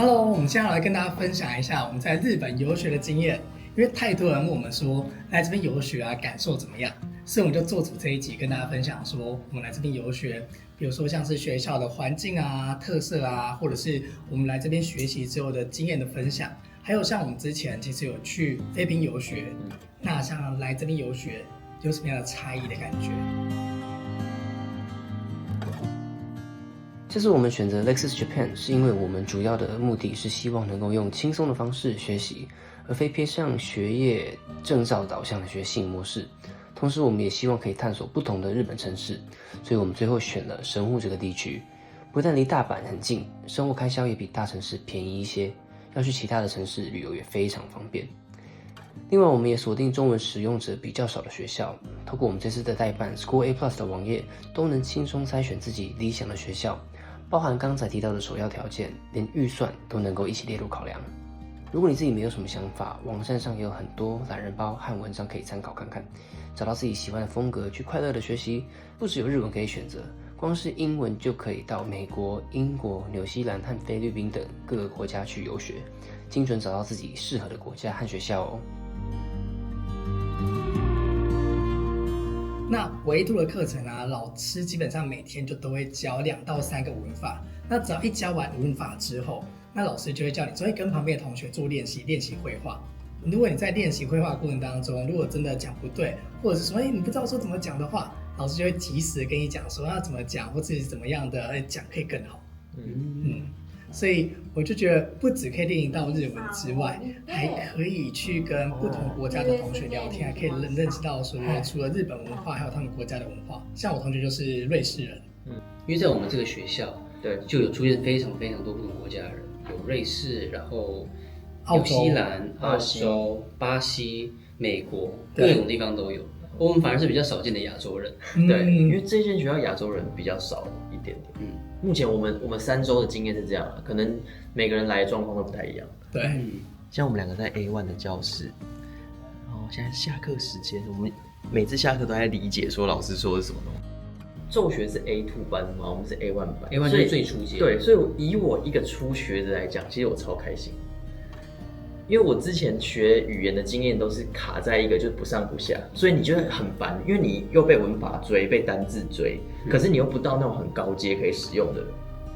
Hello，我們現在來跟大家分享一下我們在日本遊學的經驗。因為太多人問我們說來這邊遊學啊，感受怎麼樣？所以我們就做出這一集跟大家分享說，我們來這邊遊學，比如說像是學校的環境啊、特色啊，或者是我們來這邊學習之後的經驗的分享，還有像我們之前其實有去菲律賓遊學，那像來這邊遊學有什麼樣的差異的感覺？這次我們選擇 Lexus Japan 是因為我們主要的目的是希望能夠用輕鬆的方式學習，而非偏向學業證照導向的學習模式。同時我們也希望可以探索不同的日本城市，所以我們最後選了神戶這個地區。不但離大阪很近，生活開銷也比大城市便宜一些，要去其他的城市旅遊也非常方便。另外我們也鎖定中文使用者比較少的學校，透過我們這次的代辦 School A Plus 的網頁，都能輕鬆篩選自己理想的學校，包含剛才提到的首要條件，連預算都能夠一起列入考量。如果你自己沒有什麼想法，網站上也有很多懶人包和文章可以參考看看，找到自己喜歡的風格去快樂的學習。不只有日文可以選擇，光是英文就可以到美國、英國、紐西蘭和菲律賓等各個國家去遊學，精準找到自己適合的國家和學校哦。那維度的課程啊，老師基本上每天就都會教2到3個文法。那只要一教完文法之後，那老師就會叫你跟旁邊的同學做練習繪畫。如果你在練習繪畫過程當中，如果真的講不對，或者是說你不知道說怎麼講的話，老師就會及時跟你講說要怎麼講，或者是怎麼樣的講可以更好。所以我就覺得不只可以練到日文之外，還可以去跟不同國家的同學聊天，還可以認識到說除了日本文化，還有他們國家的文化。像我同學就是瑞士人，因為在我們這個學校，对，就有出現非常非常多不同國家的人，有瑞士，然後紐西蘭、澳洲、巴西、美国，各種地方都有。我們反而是比較少見的亞洲人，对，因为这间学校亞洲人比較少一點點。目前我們3周的經驗是這樣，可能每個人來的狀況都不太一樣。對，像我們2個在 A1 的教室，然後現在下課時間，我們每次下課都在理解說老師說的是什麼東西。就學是 A2 班嘛，我們是 A1 班，A1 是最初階。對，所以以我一個初學者來講，其實我超開心。因為我之前學語言的經驗都是卡在一個就是不上不下，所以你就會很煩，因為你又被文法追，被單字追，可是你又不到那種很高階可以使用的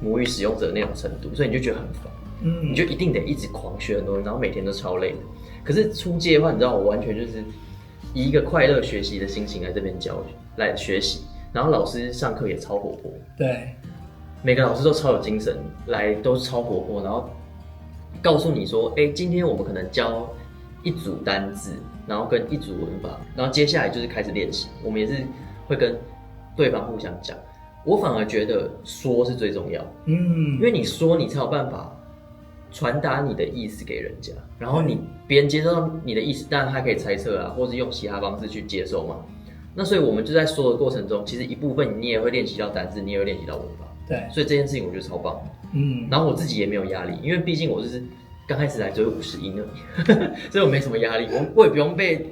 母語使用者的那種程度，所以你就覺得很煩。你就一定得一直狂學很多，然後每天都超累的。可是初階的話，你知道我完全就是以一個快樂學習的心情來這邊來學習，然後老師上課也超活潑，對，每個老師都超有精神，來都超活潑，然後告訴你說，今天我們可能教一組單字，然後跟一組文法，然後接下來就是開始練習。我們也是會跟對方互相講。我反而覺得說是最重要，因為你說你才有辦法傳達你的意思給人家，然後別人接受到你的意思，當然他可以猜測啊，或是用其他方式去接受嘛。那所以我們就在說的過程中，其實一部分你也會練習到單字，你也會練習到文法。對，所以這件事情我覺得超棒。然後我自己也沒有壓力，因為畢竟我就是剛開始來只有50音而已，所以我沒什麼壓力，我也不用被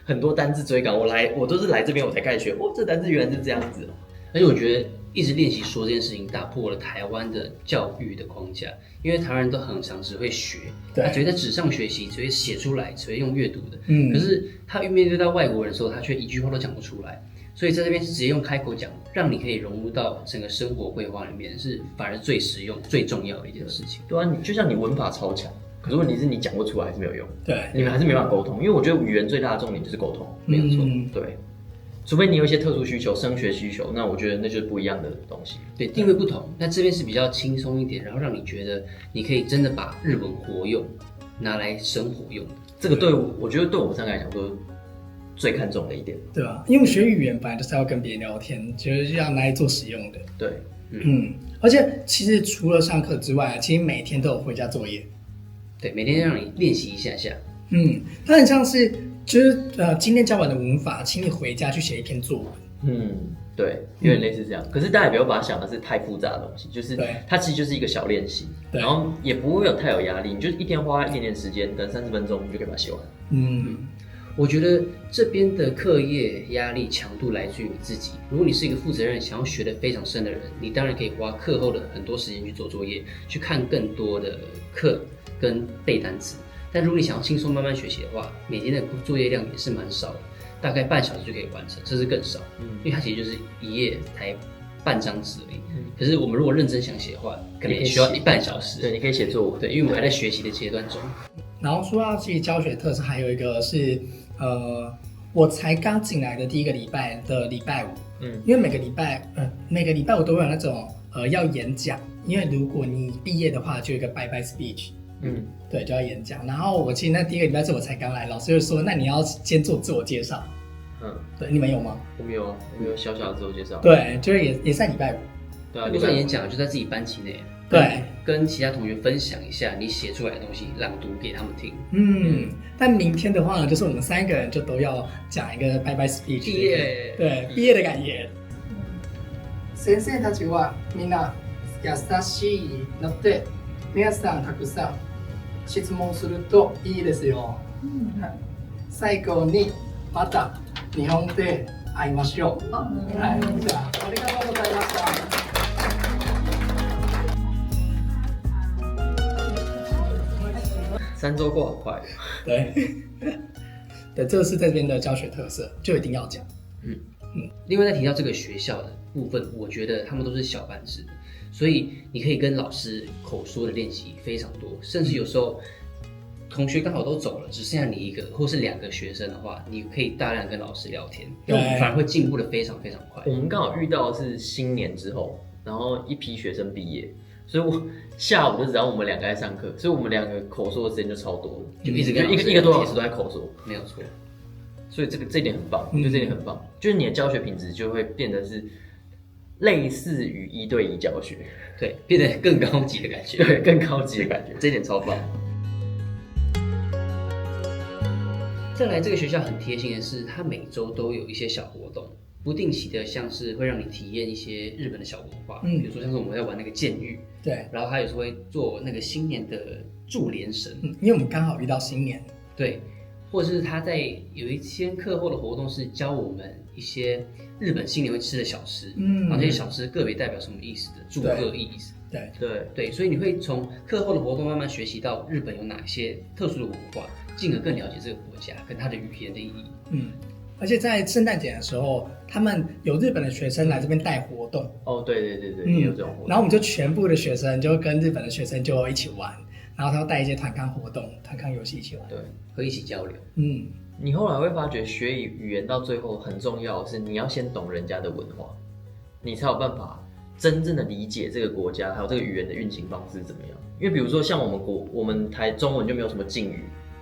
很多單字追趕。我都是來這邊我才開始學，這單字原來是這樣子。而且我覺得一直練習說這件事情，打破了台灣的教育的框架，因為台灣人都很常只會學，他只會在紙上學習，只會寫出來，只會用閱讀的。可是他面對到外國人的時候，他卻一句話都講不出來。所以在這邊是直接用開口講，讓你可以融入到整個生活繪畫裡面，是反而最實用、最重要的一件事情。對啊，就像你文法超強，可是問題是你講不出來還是沒有用。對，你們還是沒辦法溝通，因為我覺得語言最大的重點就是溝通，沒有錯。對，除非你有一些特殊需求、升學需求，那我覺得那就是不一樣的東西。對，定位不同。那這邊是比較輕鬆一點，然後讓你覺得你可以真的把日文活用，拿來生活用。這個我覺得對我們3個來講都是最看重的一點，对吧？因為學語言本來就是要跟別人聊天，就是要拿來做使用的。對，而且其實除了上課之外，其實每天都有回家作業。對，每天讓你練習一下下。它很像是就是今天教完的文法，請你回家去寫一篇作文。對，有點類似這樣。可是大家也不要把它想的是太複雜的東西，就是它其實就是一個小練習，然後也不會太有壓力，你就是一天花一點點時間，等30分鐘你就可以把它寫完。我覺得這邊的課業壓力強度來自於你自己。如果你是一個負責任、想要學得非常深的人，你當然可以花課後的很多時間去做作業，去看更多的課跟背單詞。但如果你想要輕鬆慢慢學習的話，每天的作業量也是蠻少的，大概半小時就可以完成，甚至更少。因為它其實就是一頁才半張紙而已。可是我們如果認真想寫的話，可能也需要半小時。对，你可以寫作文。对，因为我们還在學習的階段中。然後說到其實教學特色，還有一個是我才剛進來的第一個禮拜的禮拜五，因為每個禮拜我都會有那種要演講，因為如果你畢業的話，就有一個拜拜 speech，對，就要演講。然後我其實那第一個禮拜是我才剛來，老師就說，那你要先做自我介紹，對，你們有嗎？我們有啊，我們有小小的自我介紹，對，就是也在禮拜五，對啊，不算演講，就在自己班級內。對，跟其他同學分享一下你寫出來的東西，朗讀給他們聽。但明天的話呢，就是我們3個人就都要講一個拜拜 speech， 畢業，對，畢業的感言。先生たちはみんな優しいので、皆さんたくさん質問するといいですよ。最後にまた日本で会いましょう。はい、じゃあありがとうございました。3週過好快，對，對，這是這邊的教學特色，就一定要講。另外再提到這個學校的部分，我覺得他們都是小班制的，所以你可以跟老師口說的練習非常多，甚至有時候同學剛好都走了，只剩下你一個或是2個學生的話，你可以大量跟老師聊天，因為我們反而會進步的非常非常快。我們剛好遇到的是新年之後，然後一批學生畢業。所以我下午就只要我們2個在上課，所以我們2個口說的時間就超多了，就一直跟一個多小時都在口說，沒有錯。所以這點很棒，我覺得這點很棒，就是你的教學品質就會變得是類似於1對1教學，對，變得更高級的感覺，對，更高級的感覺，這點超棒。再來，這個學校很貼心的是，它每週都有一些小活動。不定期的，像是會讓你體驗一些日本的小文化，比如說像是我們在玩那個劍玉，對，然後他有時候會做那個新年的祝連繩，因為我們剛好遇到新年，對，或者是他在有一天課後的活動是教我們一些日本新年會吃的小吃，然後這些小吃個別代表什麼意思的，祝賀意思，對，所以你會從課後的活動慢慢學習到日本有哪些特殊的文化，進而更了解這個國家跟它的語言的意義，而且在聖誕節的時候，他們有日本的學生來這邊帶活動。哦，對，有這種活動。然後我們就全部的學生就跟日本的學生就一起玩，然後他要帶一些團康活動、團康遊戲一起玩，對，會一起交流。你後來會發覺學語言到最後很重要的是你要先懂人家的文化，你才有辦法真正的理解這個國家還有這個語言的運行方式怎麼樣。因為比如說像我們台中文就沒有什麼敬語，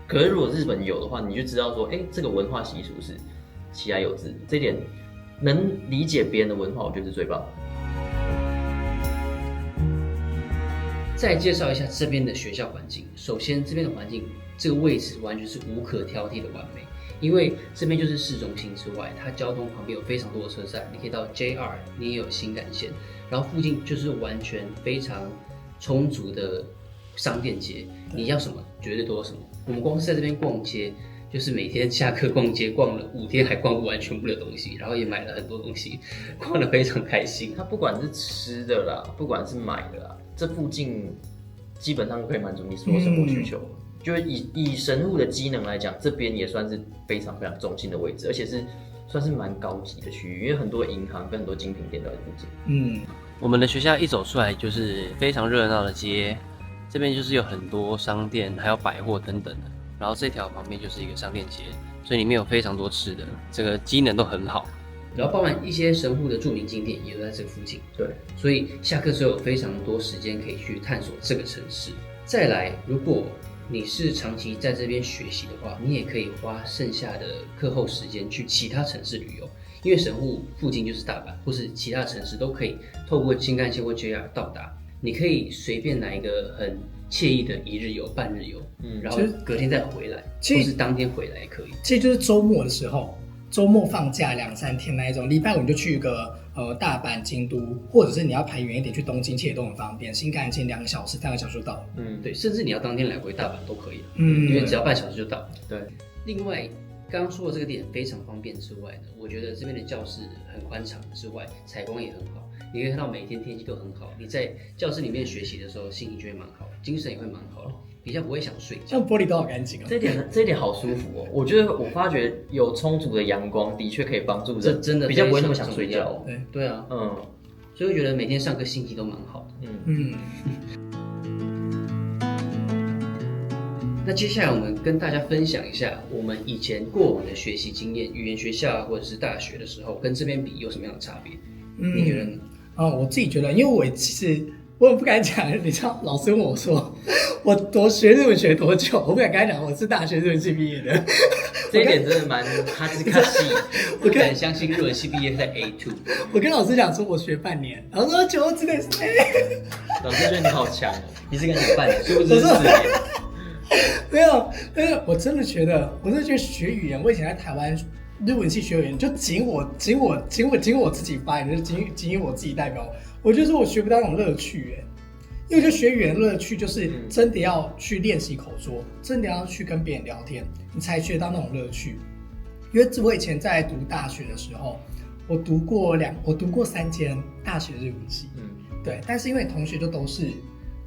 可是如果日本有的話，你就知道說，這個文化習俗是其來有自，這點能理解別人的文化，我覺得是最棒的。再介紹一下這邊的學校環境。首先，這邊的環境，這個位置完全是無可挑剔的完美，因為這邊就是市中心之外，它交通旁邊有非常多的車站，你可以到 JR， 你也有新幹線，然後附近就是完全非常充足的商店街，你要什麼絕對都有什麼。我們光是在這邊逛街，就是每天下課逛街逛了5天還逛不完全部的東西，然後也買了很多東西，逛得非常開心。它不管是吃的啦，不管是買的啦，這附近基本上可以滿足你所有生活需求。就是以神戶的機能來講，這邊也算是非常非常中心的位置，而且是算是蠻高級的區域，因為很多銀行跟很多精品店都在附近。我們的學校一走出來就是非常熱鬧的街，這邊就是有很多商店，還有百貨等等的。然後這條旁邊就是一個商店街，所以裡面有非常多吃的，這個機能都很好。然後包含一些神戶的著名景點也都在這個附近。對，所以下課之後有非常多時間可以去探索這個城市。再來，如果你是長期在這邊學習的話，你也可以花剩下的課後時間去其他城市旅遊，因為神戶附近就是大阪，或是其他城市都可以透過新幹線或 JR 到達。你可以隨便來一個很愜意的1日遊、半日遊，然後隔天再回來，或是當天回來也可以。其實就是週末的時候，週末放假2-3天那一種，禮拜5你就去一個大阪、京都，或者是你要排遠一點去東京，其實也都很方便，新幹線2個小時、3個小時就到了。對，甚至你要當天來回大阪都可以，因為只要半小時就到。對，另外剛剛說的這個點非常方便之外呢，我覺得這邊的教室很寬敞之外，採光也很好。你可以看到每一天天氣都很好，你在教室裡面學習的時候，心情就會蠻好，精神也会蠻好的，比較不會想睡覺。像玻璃都好乾淨哦，這一點好舒服哦。我覺得我發覺有充足的陽光，的確可以幫助人，真的比較不會那麼想睡覺。對啊，所以我覺得每天上課心情都蠻好的。那接下來我們跟大家分享一下我们以前過往的學習經驗，語言學校或者是大學的時候，跟這邊比有什麼樣的差別？你覺得呢？我自己覺得，因為我其實我也不敢講，你知道，老師問我說我學日文學多久，我不敢跟他講我是大學日文系畢業的。這一點真的蠻哈茲卡西，不敢相信日文系畢業在 A2。我跟老師講說我學半年，然後說久之內是老師覺得你好強哦，你是跟他講半年，殊不知是4年。没有，我真的覺得學語言，我以前在台灣日文系學語言，就僅我自己發言，就僅我自己代表，我就說我學不到那種樂趣耶。因為我覺得學語言樂趣就是真的要去練習口說，真的要去跟別人聊天，你才學到那種樂趣。因為我以前在讀大學的時候，我讀過3間大學日文系，对，但是因為同學都是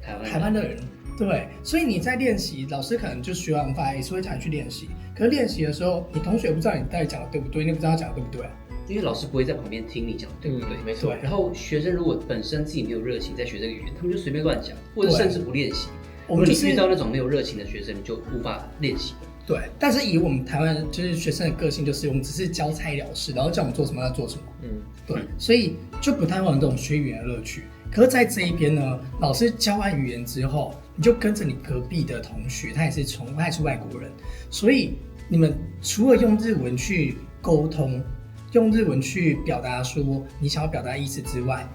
台灣的人。对，所以你在練習，老師可能就學完發也是會叫你去練習。可是練習的時候，你同學不知道你到底講的對不對，你不知道他講的對不對啊？因為老師不會在旁邊聽你講的對不對？沒錯。然後學生如果本身自己沒有熱情在學這個語言，他們就隨便亂講，或者甚至不練習。我們遇到那種沒有熱情的學生，你就無法練習。對，但是以我們台灣就是學生的個性，就是我們只是交差了事，然後叫我們做什麼要做什麼。對，所以就不太會有這種學語言的樂趣。可是在這一邊呢，老師教完語言之後，你就跟着你隔壁的同學，他也是外國人，所以你們除了用日文去溝通，用日文去表達說你想要表達的意思之外，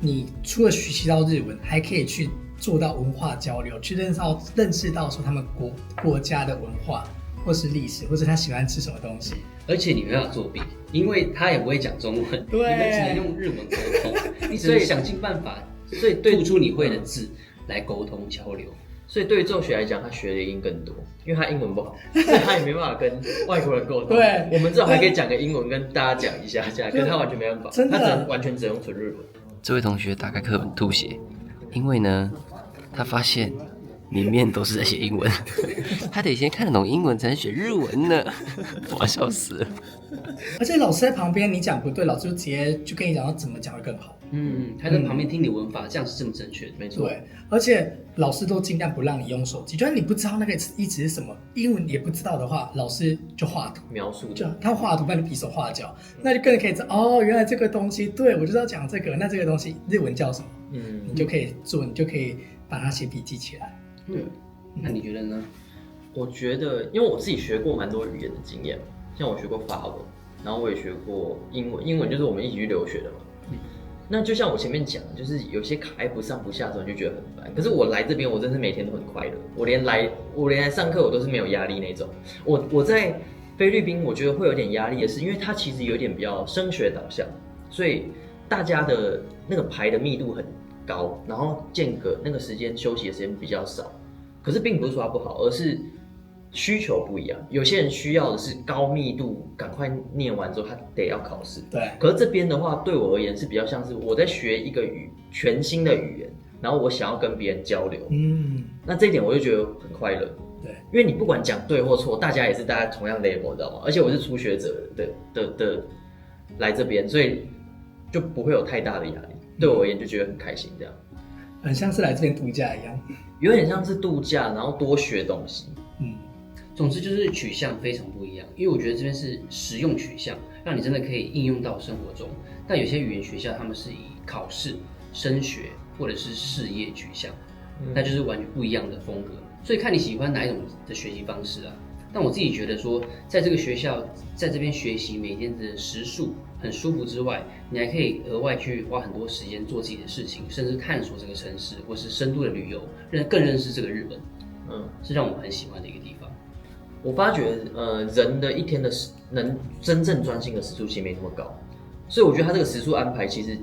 你除了學習到日文，還可以去做到文化交流，去認識到說他們國家的文化，或是歷史，或者他喜歡吃什麼東西。而且你沒辦法作弊，因為他也不會講中文，你們只能用日文溝通，你只能想盡辦法，所以吐出你會的字來溝通交流。所以對于宙學來講，他學的音更多，因為他英文不好，所以他也沒辦法跟外國人溝通。對，我們至少還可以講個英文跟大家講一下，這樣，可是他完全沒辦法，他完全只能用純日文。這位同學打開課本吐血，因為呢，他發現裡面都是在寫英文，他得先看得懂英文才能學日文呢，我要笑死了。而且老師在旁邊，你講不對，老師就直接就跟你講要怎麼講會更好。他在旁邊聽你文法，這樣是這麼正確的，沒錯。對，而且老師都盡量不讓你用手機，就算你不知道那個意思是什麼，英文也不知道的話，老師就畫圖描述，就他畫圖幫你比手畫腳，那就更可以知道哦，原來這個東西，對我就是要講這個，那這個東西日文叫什麼？你就可以做，你就可以把它寫筆記起來。那你覺得呢？我覺得，因為我自己學過蠻多語言的經驗，像我學過法文，然後我也學過英文，英文就是我們一起去留學的嘛。那就像我前面講，就是有些卡不上不下的時候，你就覺得很煩。可是我來這邊，我真是每天都很快樂。我連來上課，我都是沒有壓力那種。我在菲律賓，我覺得會有點壓力的是，因為它其實有點比較升學導向，所以大家的那個排的密度很高，然後間隔那個時間休息的時間比較少。可是並不是說它不好，而是需求不一樣。有些人需要的是高密度，趕快念完之後他得要考試。對。可是這邊的話，對我而言是比較像是我在學一個全新的語言，然後我想要跟別人交流。那這一點我就覺得很快樂。對。因為你不管講對或錯，大家也是大家同樣 level，知道嗎？而且我是初學者的來這邊，所以就不會有太大的壓力。對我而言就覺得很開心，這樣。很像是來這邊度假一樣。有點像是度假，然後多學東西。總之就是取向非常不一樣，因為我覺得這邊是實用取向，讓你真的可以應用到生活中。但有些語言學校他們是以考試、升學或者是事業取向，那就是完全不一樣的風格。所以看你喜歡哪一種的學習方式啊。但我自己覺得說，在這個學校在這邊學習每天的時數很舒服之外，你還可以額外去花很多時間做自己的事情，甚至探索這個城市，或是深度的旅游，更認識這個日本。是讓我很喜歡的一個地方。我發覺，人的一天的能真正專心的時數其實沒那麼高，所以我覺得他這個時數安排其實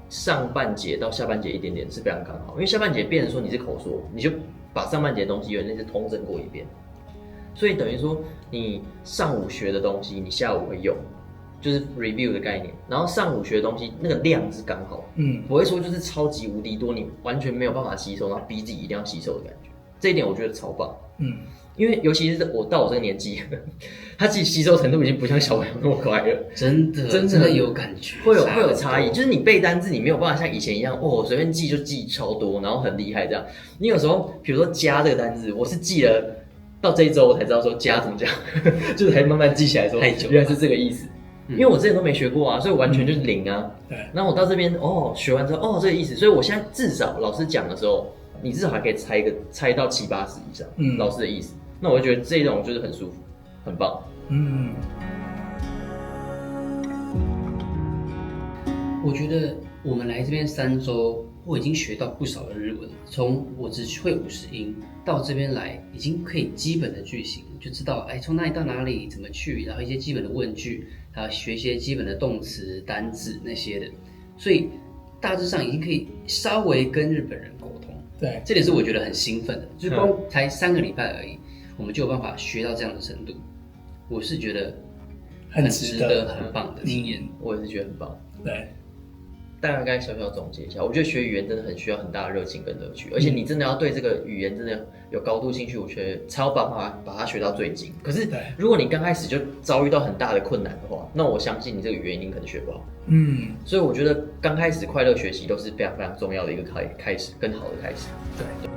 上半節到下半節一點點是非常剛好，因為下半節變成說你是口說，你就把上半節的東西有點類似統整過一遍，所以等於說你上午學的東西，你下午會用，就是 review 的概念。然後上午學的東西那個量是剛好，不會說就是超級無敵多，你完全沒有辦法吸收，然後逼自己一定要吸收的感覺。這一點我覺得超棒，因為尤其是我到我這個年紀，他自己吸收程度已經不像小朋友那麼快了，真的有感覺，會有差異。就是你背單字，你沒有辦法像以前一樣，隨便記就記超多，然後很厲害這樣。你有時候，比如說加這個單字，我是記了到這一周我才知道說加怎麼講，就是還慢慢記起來說，原來是這個意思。因為我之前都沒學過啊，所以完全就是零啊。對。然後我到這邊學完之後，這個意思，所以我現在至少老師講的時候，你至少還可以猜到70-80以上，老師的意思。那我就覺得這種就是很舒服，很棒。我覺得我們來這邊3周，我已經學到不少的日文。從我只會50音到這邊來，已經可以基本的句型，就知道從哪裡到哪裡怎麼去，然後一些基本的問句，還有學一些基本的動詞、單字那些的，所以大致上已經可以稍微跟日本人溝通。对，這點是我覺得很興奮的，就光才3個禮拜而已。我們就有辦法學到這樣的程度，我是覺得很值得、很棒的體驗。我也是覺得很棒。对，大概小小總結一下，我覺得學語言真的很需要很大的熱情跟樂趣，而且你真的要對這個語言真的有高度興趣，我覺得才有辦法把它學到最精。可是，如果你剛開始就遭遇到很大的困難的話，那我相信你這個語言一定可能學不好。所以我覺得剛開始快樂學習都是非常非常重要的一個開始，更好的開始。对。